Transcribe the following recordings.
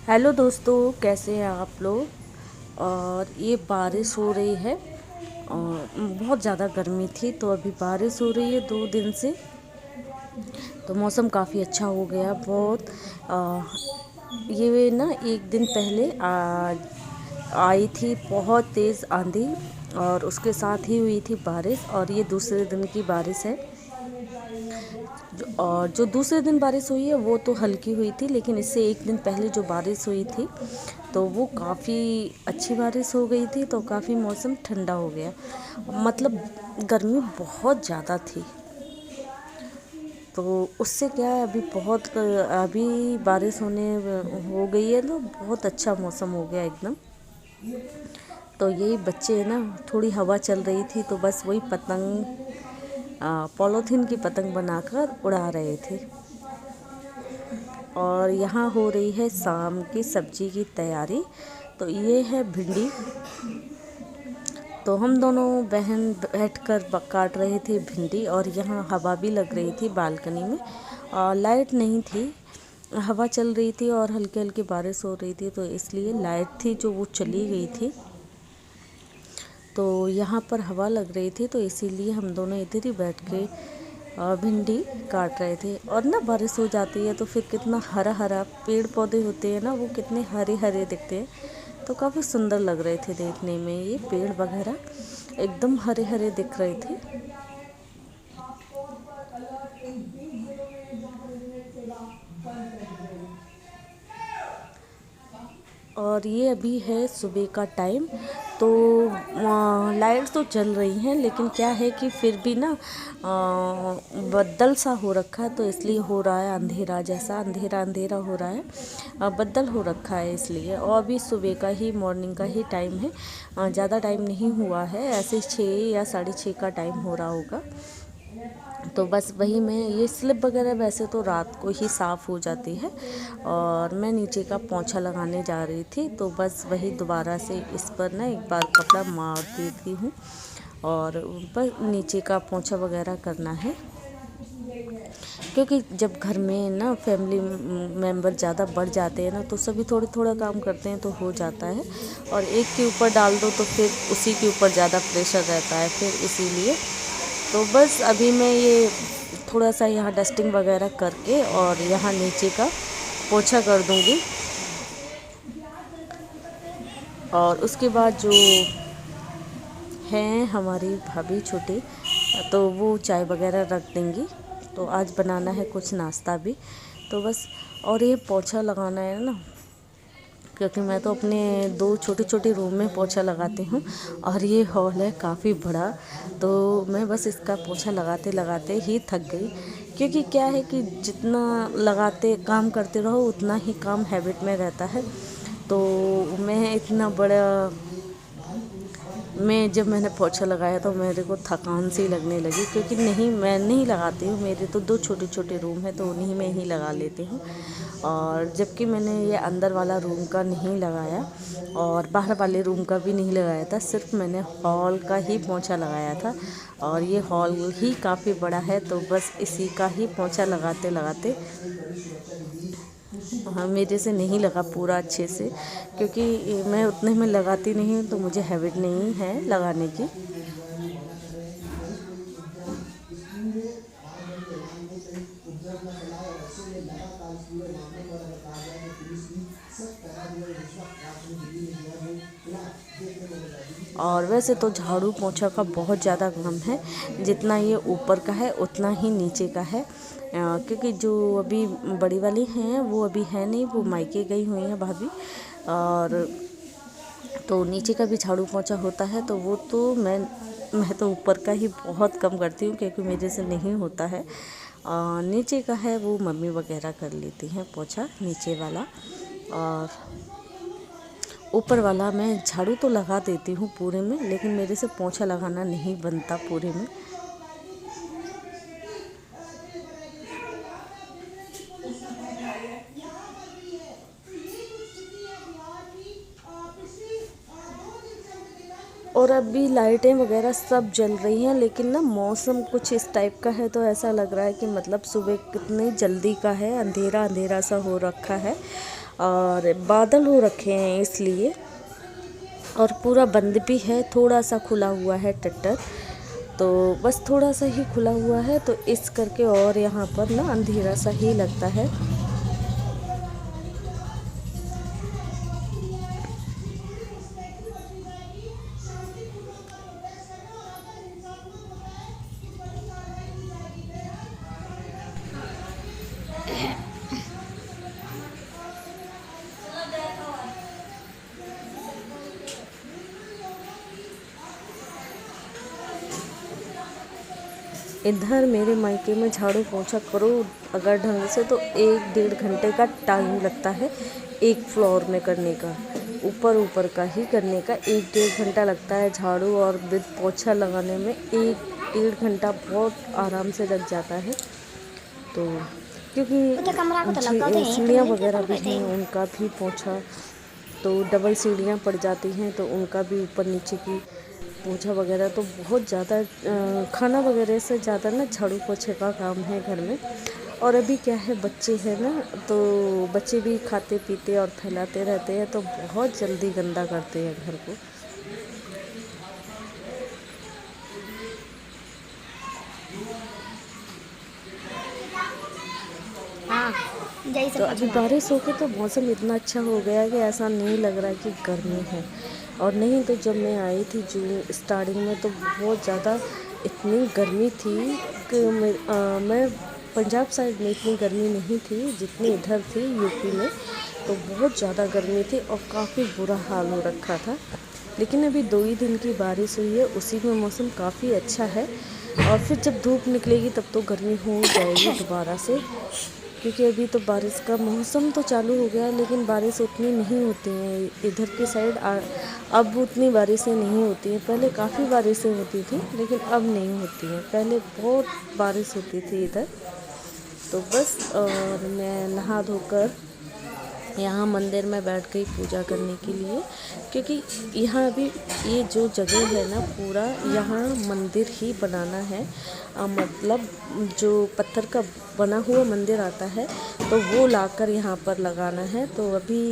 Hello दोस्तों, कैसे हैं आप लोग। और ये बारिश हो रही है और बहुत ज़्यादा गर्मी थी, तो अभी बारिश हो रही है 2 दिन से। तो मौसम काफ़ी अच्छा हो गया बहुत। ये ना एक दिन पहले आई थी बहुत तेज़ आंधी, और उसके साथ ही हुई थी बारिश, और ये दूसरे दिन की बारिश है। और जो दूसरे दिन बारिश हुई है वो तो हल्की हुई थी, लेकिन इससे एक दिन पहले जो बारिश हुई थी तो वो काफ़ी अच्छी बारिश हो गई थी, तो काफ़ी मौसम ठंडा हो गया। मतलब गर्मी बहुत ज़्यादा थी, तो उससे क्या है, अभी बारिश हो गई है, तो बहुत अच्छा मौसम हो गया एकदम। तो यही बच्चे है ना, थोड़ी हवा चल रही थी तो बस वही पॉलीथीन की पतंग बनाकर उड़ा रहे थे। और यहाँ हो रही है शाम की सब्जी की तैयारी। तो ये है भिंडी। तो हम दोनों बहन बैठकर काट रहे थे भिंडी, और यहाँ हवा भी लग रही थी बालकनी में। लाइट नहीं थी, हवा चल रही थी और हल्की हल्की बारिश हो रही थी, तो इसलिए लाइट थी जो वो चली गई थी। तो यहाँ पर हवा लग रही थी, तो इसीलिए हम दोनों इधर ही बैठ के भिंडी काट रहे थे। और ना बारिश हो जाती है तो फिर कितना हरा हरा पेड़ पौधे होते हैं ना, वो कितने हरे हरे दिखते हैं। तो काफ़ी सुंदर लग रहे थे देखने में, ये पेड़ वगैरह एकदम हरे हरे दिख रहे थे। और ये अभी है सुबह का टाइम। तो लाइट तो जल रही हैं, लेकिन क्या है कि फिर भी ना बदल सा हो रखा है, तो इसलिए हो रहा है अंधेरा, जैसा अंधेरा अंधेरा हो रहा है। बदल हो रखा है इसलिए। और अभी सुबह का ही, मॉर्निंग का ही टाइम है, ज़्यादा टाइम नहीं हुआ है, ऐसे 6 या 6:30 का टाइम हो रहा होगा। तो बस वही, मैं ये स्लिप वगैरह वैसे तो रात को ही साफ़ हो जाती है, और मैं नीचे का पोंछा लगाने जा रही थी, तो बस वही दोबारा से इस पर ना एक बार कपड़ा मार देती हूँ, और बस नीचे का पोंछा वगैरह करना है। क्योंकि जब घर में ना फैमिली मेंबर ज़्यादा बढ़ जाते हैं ना, तो सभी थोड़ा थोड़ा काम करते हैं तो हो जाता है, और एक के ऊपर डाल दो तो फिर उसी के ऊपर ज़्यादा प्रेशर रहता है फिर, इसीलिए। तो बस अभी मैं ये थोड़ा सा यहाँ डस्टिंग वगैरह करके और यहाँ नीचे का पोछा कर दूँगी। और उसके बाद जो हैं हमारी भाभी छोटी, तो वो चाय वगैरह रख देंगी। तो आज बनाना है कुछ नाश्ता भी, तो बस। और ये पोछा लगाना है ना, क्योंकि मैं तो अपने 2 छोटे छोटे रूम में पोछा लगाती हूँ, और ये हॉल है काफ़ी बड़ा, तो मैं बस इसका पोछा लगाते लगाते ही थक गई। क्योंकि क्या है कि जितना लगाते काम करते रहो उतना ही काम हैबिट में रहता है। तो मैं इतना बड़ा मैं जब मैंने पोछा लगाया तो मेरे को थकान सी लगने लगी, क्योंकि नहीं, मैं नहीं लगाती हूँ, मेरे तो 2 छोटे छोटे रूम हैं, तो उन्हीं में ही लगा लेती हूँ। और जबकि मैंने ये अंदर वाला रूम का नहीं लगाया और बाहर वाले रूम का भी नहीं लगाया था, सिर्फ मैंने हॉल का ही पोछा लगाया था। और ये हॉल ही काफ़ी बड़ा है, तो बस इसी का ही पोछा लगाते लगाते, हाँ, मेरे से नहीं लगा पूरा अच्छे से, क्योंकि मैं उतने में लगाती नहीं हूँ, तो मुझे हैबिट नहीं है लगाने की। और वैसे तो झाड़ू पोंछा का बहुत ज़्यादा काम है, जितना ये ऊपर का है उतना ही नीचे का है। क्योंकि जो अभी बड़ी वाली हैं वो अभी है नहीं, वो मायके गई हुई हैं भाभी। और तो नीचे का भी झाड़ू पोंछा होता है, तो वो तो मैं तो ऊपर का ही बहुत कम करती हूँ, क्योंकि मेरे से नहीं होता है। नीचे का है वो मम्मी वगैरह कर लेती हैं पोंछा, नीचे वाला। और ऊपर वाला मैं झाड़ू तो लगा देती हूँ पूरे में, लेकिन मेरे से पोंछा लगाना नहीं बनता पूरे में। और अभी लाइटें वगैरह सब जल रही हैं, लेकिन ना मौसम कुछ इस टाइप का है, तो ऐसा लग रहा है कि मतलब सुबह कितनी जल्दी का है, अंधेरा अंधेरा सा हो रखा है। और बादल हो रखे हैं इसलिए, और पूरा बंद भी है, थोड़ा सा खुला हुआ है टट्टर, तो बस थोड़ा सा ही खुला हुआ है, तो इस करके और यहाँ पर ना अंधेरा सा ही लगता है। इधर मेरे मायके में झाड़ू पोछा करो अगर ढंग से तो 1-1.5 घंटे का टाइम लगता है, एक फ्लोर में करने का, ऊपर ऊपर का ही करने का 1-1.5 घंटा लगता है। झाड़ू और बिद पोछा लगाने में 1-1.5 घंटा बहुत आराम से लग जाता है। तो क्योंकि सीढ़ियाँ वगैरह भी हैं, उनका भी पोछा, तो डबल सीढ़ियाँ पड़ जाती हैं, तो उनका भी ऊपर नीचे की पोछा वगैरह, तो बहुत ज़्यादा खाना वगैरह से ज़्यादा ना झाड़ू पोछे का काम है घर में। और अभी क्या है, बच्चे हैं ना, तो बच्चे भी खाते पीते और फैलाते रहते हैं, तो बहुत जल्दी गंदा करते हैं घर को। तो अभी बारिश हो के तो मौसम इतना अच्छा हो गया कि ऐसा नहीं लग रहा है कि गर्मी है। और नहीं तो जब मैं आई थी जून स्टार्टिंग में तो बहुत ज़्यादा इतनी गर्मी थी कि मैं पंजाब साइड में इतनी गर्मी नहीं थी जितनी इधर थी यूपी में, तो बहुत ज़्यादा गर्मी थी और काफ़ी बुरा हाल हो रखा था। लेकिन अभी 2 ही दिन की बारिश हुई है, उसी में मौसम काफ़ी अच्छा है। और फिर जब धूप निकलेगी तब तो गर्मी हो जाएगी दोबारा से, क्योंकि अभी तो बारिश का मौसम तो चालू हो गया है, लेकिन बारिश उतनी नहीं होती हैं इधर की साइड। अब उतनी बारिशें नहीं होती हैं, पहले काफ़ी बारिशें होती थी लेकिन अब नहीं होती हैं, पहले बहुत बारिश होती थी इधर। तो बस, और मैं नहा धोकर यहाँ मंदिर में बैठ गई पूजा करने के लिए, क्योंकि यहाँ अभी ये जो जगह है ना, पूरा यहाँ मंदिर ही बनाना है। मतलब जो पत्थर का बना हुआ मंदिर आता है तो वो लाकर यहाँ पर लगाना है। तो अभी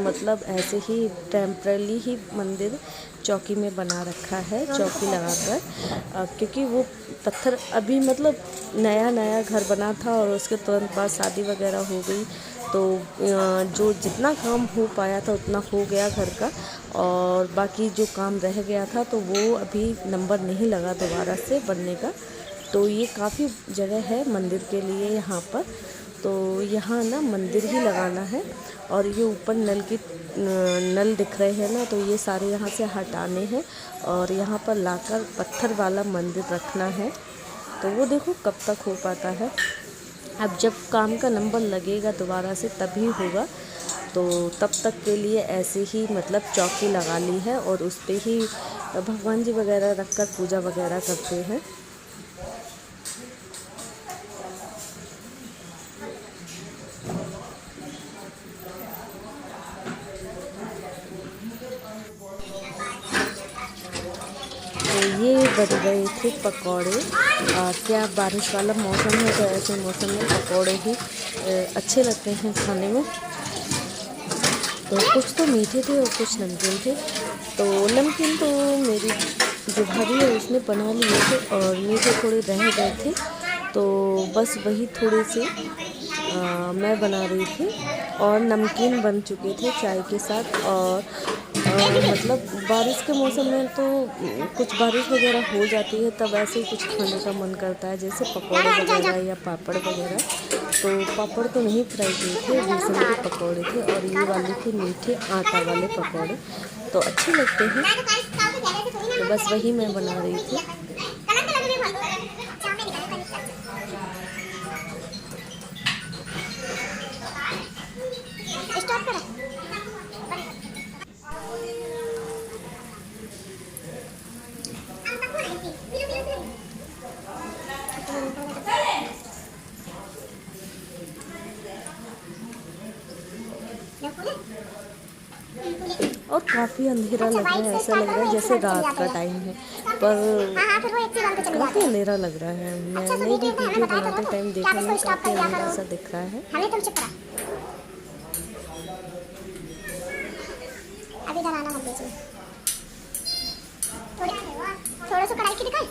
मतलब ऐसे ही टेम्पररी ही मंदिर चौकी में बना रखा है, चौकी लगाकर, क्योंकि वो पत्थर अभी मतलब नया नया घर बना था और उसके तुरंत बाद शादी वगैरह हो गई, तो जो जितना काम हो पाया था उतना हो गया घर का, और बाकी जो काम रह गया था तो वो अभी नंबर नहीं लगा दोबारा से बनने का। तो ये काफ़ी जगह है मंदिर के लिए यहाँ पर, तो यहाँ ना मंदिर ही लगाना है। और ये ऊपर नल दिख रहे हैं ना, तो ये सारे यहाँ से हटाने हैं और यहाँ पर लाकर पत्थर वाला मंदिर रखना है। तो वो देखो कब तक हो पाता है। अब जब काम का नंबर लगेगा दोबारा से तभी होगा, तो तब तक के लिए ऐसे ही मतलब चौकी लगा ली है और उस पर ही भगवान जी वगैरह रखकर पूजा वगैरह करते हैं। तो ये बन गए थे पकौड़े। क्या बारिश वाला मौसम है तो ऐसे मौसम में पकौड़े ही अच्छे लगते हैं खाने में। तो कुछ तो मीठे थे और कुछ नमकीन थे। तो नमकीन तो मेरी जो भाभी है उसने बना लिए थे और मीठे थोड़े रह गए थे, तो बस वही थोड़े से मैं बना रही थी। और नमकीन बन चुके थे चाय के साथ। और मतलब बारिश के मौसम में तो कुछ बारिश वगैरह हो जाती है तब ऐसे ही कुछ खाने का मन करता है, जैसे पकौड़े वगैरह या पापड़ वगैरह। तो पापड़ तो नहीं फ्राई किए थे, बेसन के पकौड़े थे और ये वाले थे मीठे आटा वाले पकौड़े, तो अच्छे लगते हैं। तो बस वही मैं बना रही थी। और काफ़ी अंधेरा लग रहा है, ऐसा लग रहा है जैसे रात का टाइम है, पर काफ़ी अंधेरा लग रहा है। मैंने भी वीडियो बनाते टाइम देखा ना, काफ़ी अंधेरा सा दिख रहा है। ज्यादा डराना मत दीजिए। थोड़ा सा कढ़ाई की दिखाएं।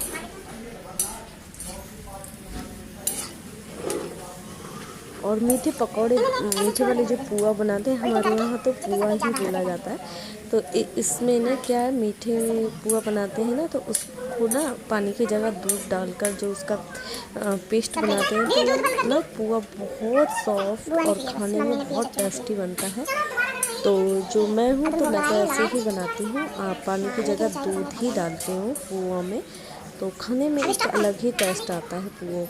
और मीठे पकौड़े, मीठे वाले जो पुआ बनाते हैं हमारे यहाँ तो पुआ ही बोला जाता है। तो इसमें ना क्या है, मीठे पुआ बनाते हैं ना तो उसको ना पानी की जगह दूध डालकर जो उसका पेस्ट बनाते हैं तो ना पुआ बहुत सॉफ्ट और खाने में बहुत टेस्टी बनता है। तो जो मैं हूँ तो मैं तो ऐसे ही बनाती हूँ, पानी की जगह दूध ही डालती हूँ पुआ में, तो खाने में एक अलग ही टेस्ट आता है पुआ।